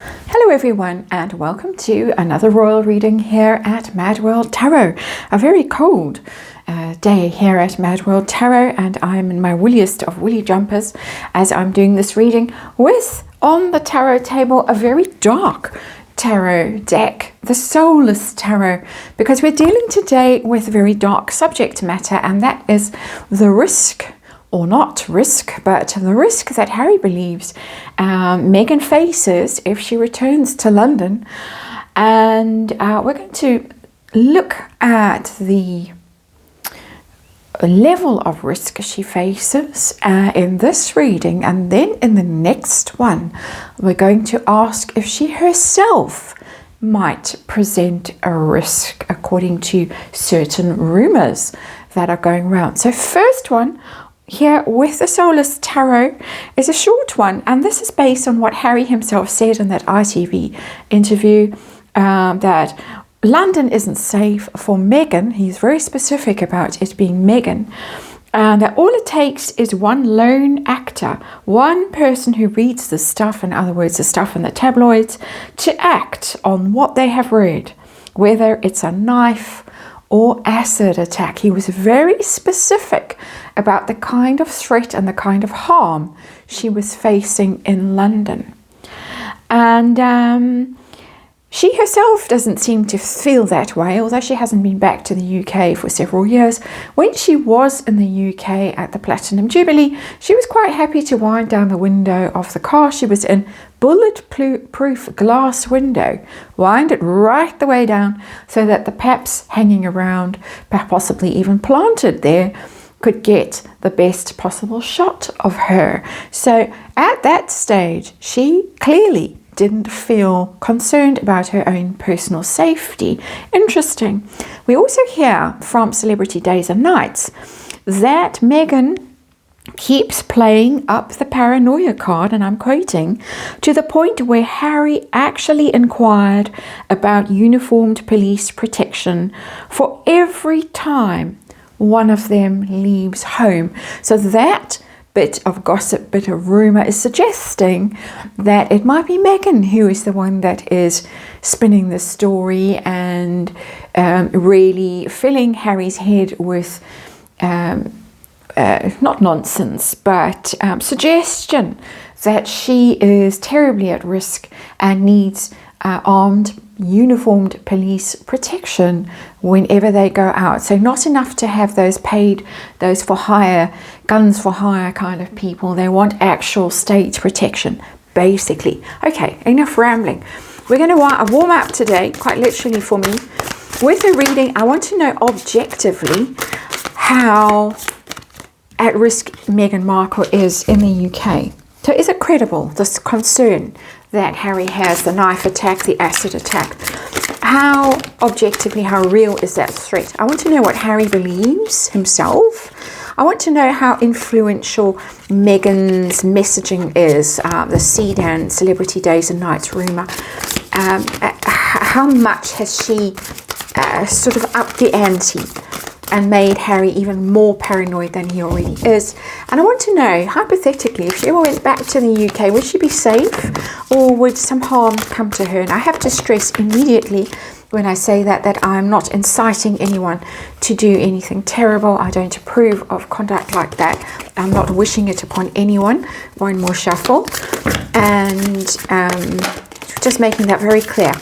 Hello everyone, and welcome to another royal reading here at MadWorldTarot. A very cold day here at MadWorldTarot, and I'm in my wooliest of woolly jumpers as I'm doing this reading with, on the tarot table, a very dark tarot deck, the Soulless Tarot, because we're dealing today with very dark subject matter, and that is the risk, or not risk, but the risk that Harry believes Meghan faces if she returns to London. And we're going to look at the level of risk she faces in this reading, and then in the next one we're going to ask if she herself might present a risk according to certain rumors that are going around. So first one here with the Soulless Tarot is a short one, and this is based on what Harry himself said in that ITV interview, that London isn't safe for Meghan. He's very specific about it being Meghan, and that all it takes is one lone actor, one person who reads the stuff, in other words the stuff in the tabloids, to act on what they have read, whether it's a knife or acid attack. He was very specific about the kind of threat and the kind of harm she was facing in London. And she herself doesn't seem to feel that way, although she hasn't been back to the UK for several years. When she was in the UK at the Platinum Jubilee, she was quite happy to wind down the window of the car she was in, bulletproof glass window, wind it right the way down so that the paps hanging around, possibly even planted there, could get the best possible shot of her. So at that stage, she clearly didn't feel concerned about her own personal safety. Interesting. We also hear from Celebrity Days and Nights that Meghan keeps playing up the paranoia card, and I'm quoting, to the point where Harry actually inquired about uniformed police protection for every time one of them leaves home. So that bit of gossip, bit of rumor is suggesting that it might be Meghan who is the one that is spinning the story and really filling Harry's head with not nonsense, but suggestion that she is terribly at risk and needs armed, uniformed police protection whenever they go out. So not enough to have those paid, those for hire, guns for hire kind of people. They want actual state protection, basically. Okay, enough rambling. We're going to warm up today, quite literally for me, with a reading. I want to know objectively how at risk Meghan Markle is in the UK. So is it credible, this concern that Harry has, the knife attack, the acid attack? How objectively, how real is that threat? I want to know what Harry believes himself. I want to know how influential Meghan's messaging is, the Sedan Celebrity Days and Nights rumour. How much has she sort of upped the ante and made Harry even more paranoid than he already is? And I want to know, hypothetically, if she ever went back to the UK, would she be safe, or would some harm come to her? And I have to stress immediately when I say that I'm not inciting anyone to do anything terrible. I don't approve of conduct like that. I'm not wishing it upon anyone. One more shuffle. And just making that very clear.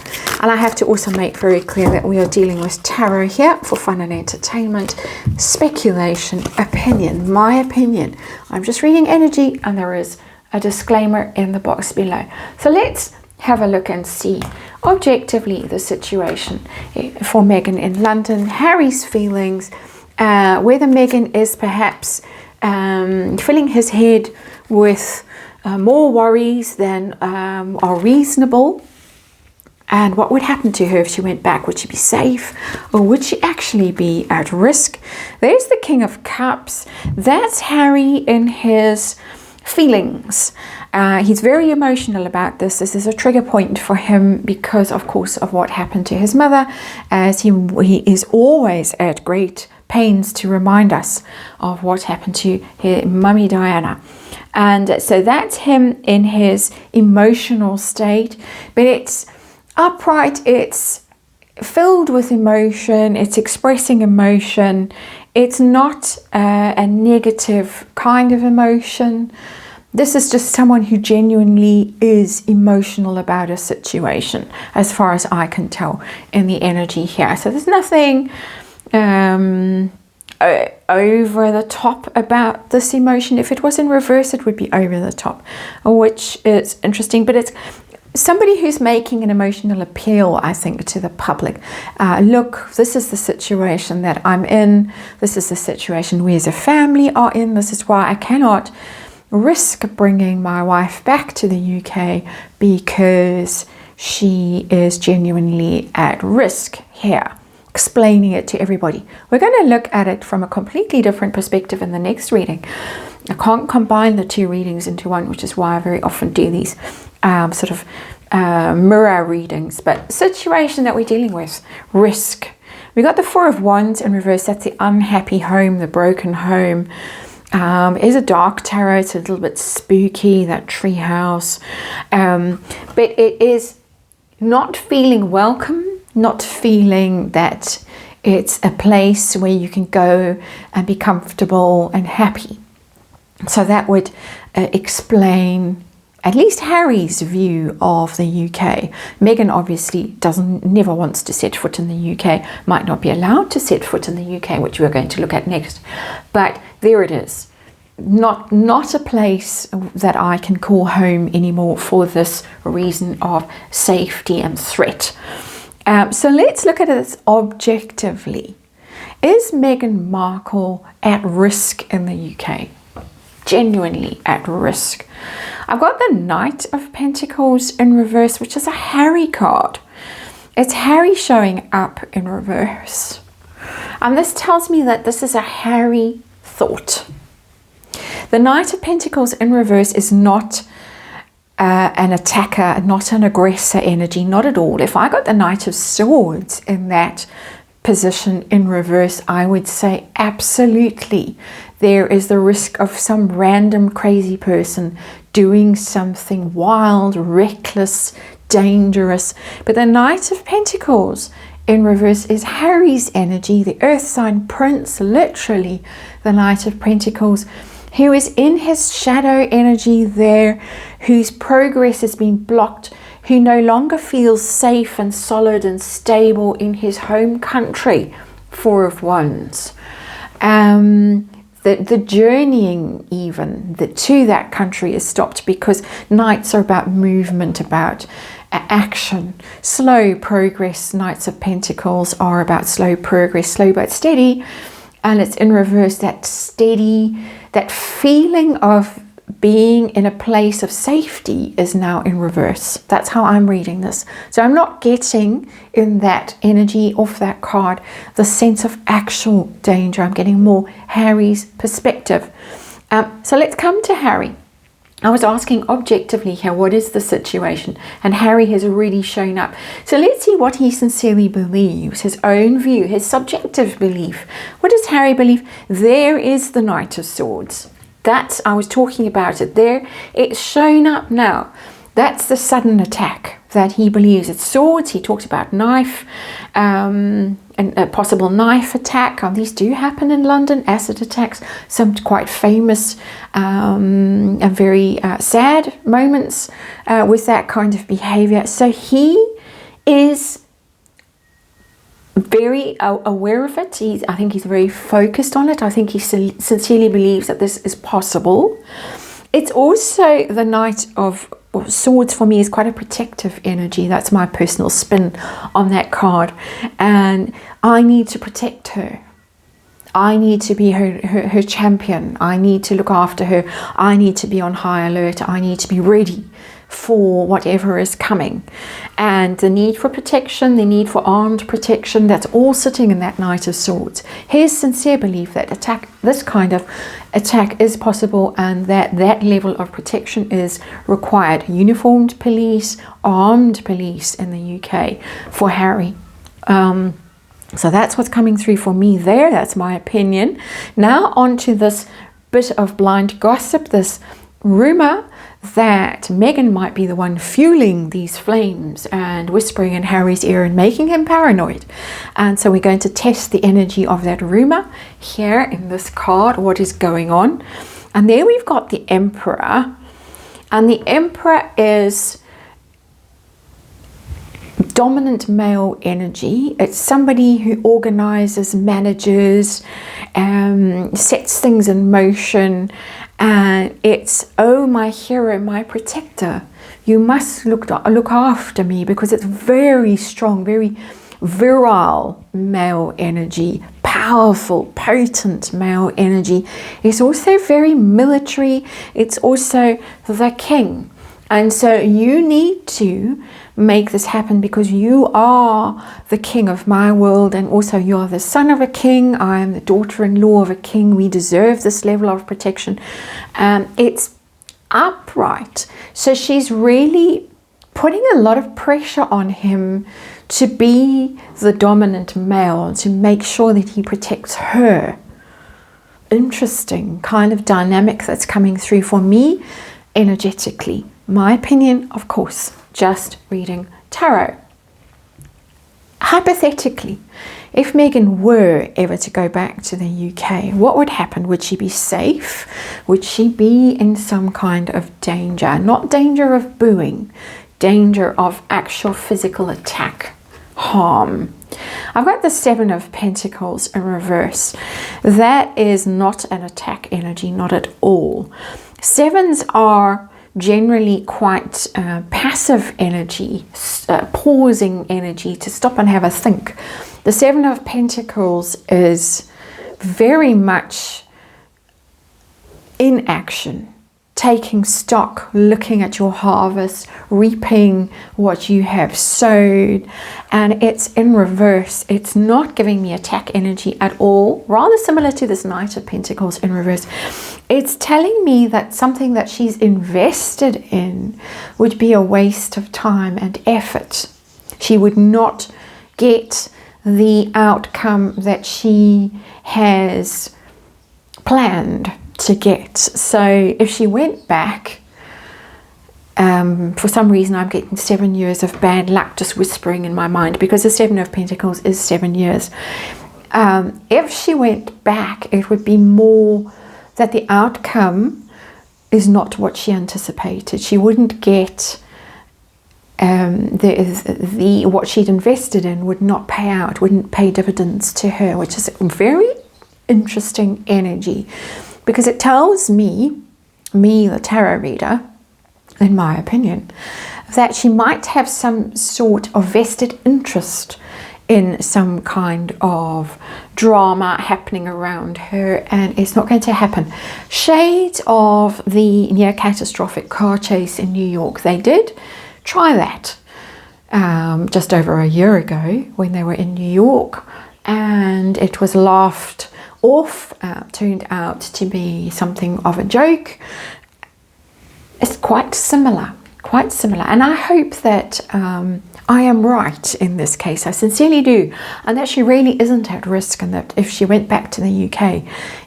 And I have to also make very clear that we are dealing with tarot here for fun and entertainment, speculation, opinion, my opinion. I'm just reading energy, and there is a disclaimer in the box below. So let's have a look and see objectively the situation for Meghan in London, Harry's feelings, whether Meghan is perhaps filling his head with more worries than are reasonable, and what would happen to her if she went back. Would she be safe, or would she actually be at risk? There's the King of Cups. That's Harry in his feelings. He's very emotional about this. This is a trigger point for him because, of course, of what happened to his mother, as he is always at great pains to remind us of what happened to her mummy Diana. And so that's him in his emotional state, but it's upright, it's filled with emotion, it's expressing emotion. It's not a negative kind of emotion. This is just someone who genuinely is emotional about a situation, as far as I can tell in the energy here. So there's nothing over the top about this emotion. If it was in reverse, it would be over the top, which is interesting. But it's somebody who's making an emotional appeal, I think, to the public. Look, this is the situation that I'm in. This is the situation we as a family are in. This is why I cannot risk bringing my wife back to the UK, because she is genuinely at risk here. Explaining it to everybody. We're going to look at it from a completely different perspective in the next reading. I can't combine the two readings into one, which is why I very often do these mirror readings. But situation that we're dealing with, risk. We got the Four of Wands in reverse. That's the unhappy home, the broken home. It is a dark tarot. It's a little bit spooky, that tree house. But it is not feeling welcome, not feeling that it's a place where you can go and be comfortable and happy. So that would explain at least Harry's view of the UK. Meghan obviously never wants to set foot in the UK, might not be allowed to set foot in the UK, which we're going to look at next. But there it is. Not a place that I can call home anymore for this reason of safety and threat. So let's look at it objectively. Is Meghan Markle at risk in the UK? Genuinely at risk. I've got the Knight of Pentacles in reverse, which is a Harry card. It's Harry showing up in reverse. And this tells me that this is a Harry thought. The Knight of Pentacles in reverse is not an attacker, not an aggressor energy, not at all. If I got the Knight of Swords in that position in reverse, I would say absolutely there is the risk of some random crazy person doing something wild, reckless, dangerous. But the Knight of Pentacles in reverse is Harry's energy, the earth sign prince, literally the Knight of Pentacles, who is in his shadow energy there, whose progress has been blocked, who no longer feels safe and solid and stable in his home country. Four of Wands. The journeying even to that country is stopped, because Knights are about movement, about action, slow progress. Knights of Pentacles are about slow progress, slow but steady. And it's in reverse, that steady, that feeling of being in a place of safety is now in reverse. That's how I'm reading this. So I'm not getting in that energy of that card the sense of actual danger. I'm getting more Harry's perspective. So let's come to Harry. I was asking objectively here, what is the situation? And Harry has already shown up. So let's see what he sincerely believes, his own view, his subjective belief. What does Harry believe? There is the Knight of Swords. That's, I was talking about it there. It's shown up now. That's the sudden attack that he believes. It's swords. He talks about knife, and a possible knife attack. These do happen in London, acid attacks, some quite famous and very sad moments with that kind of behavior. So he is very aware of it. I think he's very focused on it. I think he sincerely believes that this is possible. It's also the Knight of Swords for me is quite a protective energy. That's my personal spin on that card. And I need to protect her. I need to be her champion. I need to look after her. I need to be on high alert. I need to be ready for whatever is coming. And the need for protection, the need for armed protection, that's all sitting in that Knight of Swords. His sincere belief that this kind of attack is possible, and that level of protection is required. Uniformed police, armed police in the UK for Harry. So that's what's coming through for me there. That's my opinion. Now on to this bit of blind gossip, this rumor that Megan might be the one fueling these flames and whispering in Harry's ear and making him paranoid. And so we're going to test the energy of that rumor here in this card, what is going on. And there we've got the Emperor, and the Emperor is dominant male energy. It's somebody who organizes, manages, sets things in motion, and it's, oh, my hero, my protector, you must look after me, because it's very strong, very virile male energy, powerful, potent male energy. It's also very military. It's also the king. And so you need to make this happen, because you are the king of my world, and also you're the son of a king. I am the daughter-in-law of a king. We deserve this level of protection. It's upright. So she's really putting a lot of pressure on him to be the dominant male, to make sure that he protects her. Interesting kind of dynamic that's coming through for me energetically. My opinion, of course, just reading tarot. Hypothetically, if Megan were ever to go back to the UK, what would happen? Would she be safe? Would she be in some kind of danger? Not danger of booing, danger of actual physical attack, harm. I've got the Seven of Pentacles in reverse. That is not an attack energy, not at all. Sevens are generally quite passive energy, pausing energy to stop and have a think. The Seven of Pentacles is very much in action, taking stock, looking at your harvest, reaping what you have sowed, and it's in reverse. It's not giving me attack energy at all, rather similar to this Knight of Pentacles in reverse. It's telling me that something that she's invested in would be a waste of time and effort. She would not get the outcome that she has planned to get. So if she went back, for some reason I'm getting 7 years of bad luck just whispering in my mind, because the Seven of Pentacles is 7 years. If she went back, it would be more that the outcome is not what she anticipated. She wouldn't get the what she'd invested in would not pay out, wouldn't pay dividends to her, which is very interesting energy, because it tells me, the tarot reader, in my opinion, that she might have some sort of vested interest in some kind of drama happening around her, and it's not going to happen. Shades of the near catastrophic car chase in New York. They did try that just over a year ago when they were in New York, and it was laughed off, turned out to be something of a joke. It's quite similar, and I hope that I am right in this case. I sincerely do, and that she really isn't at risk, and that if she went back to the UK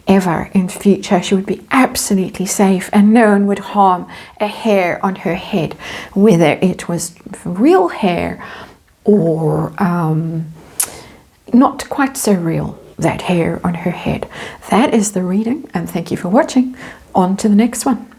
ever in future, she would be absolutely safe and no one would harm a hair on her head, whether it was real hair or not quite so real, that hair on her head. That is the reading, and thank you for watching. On to the next one.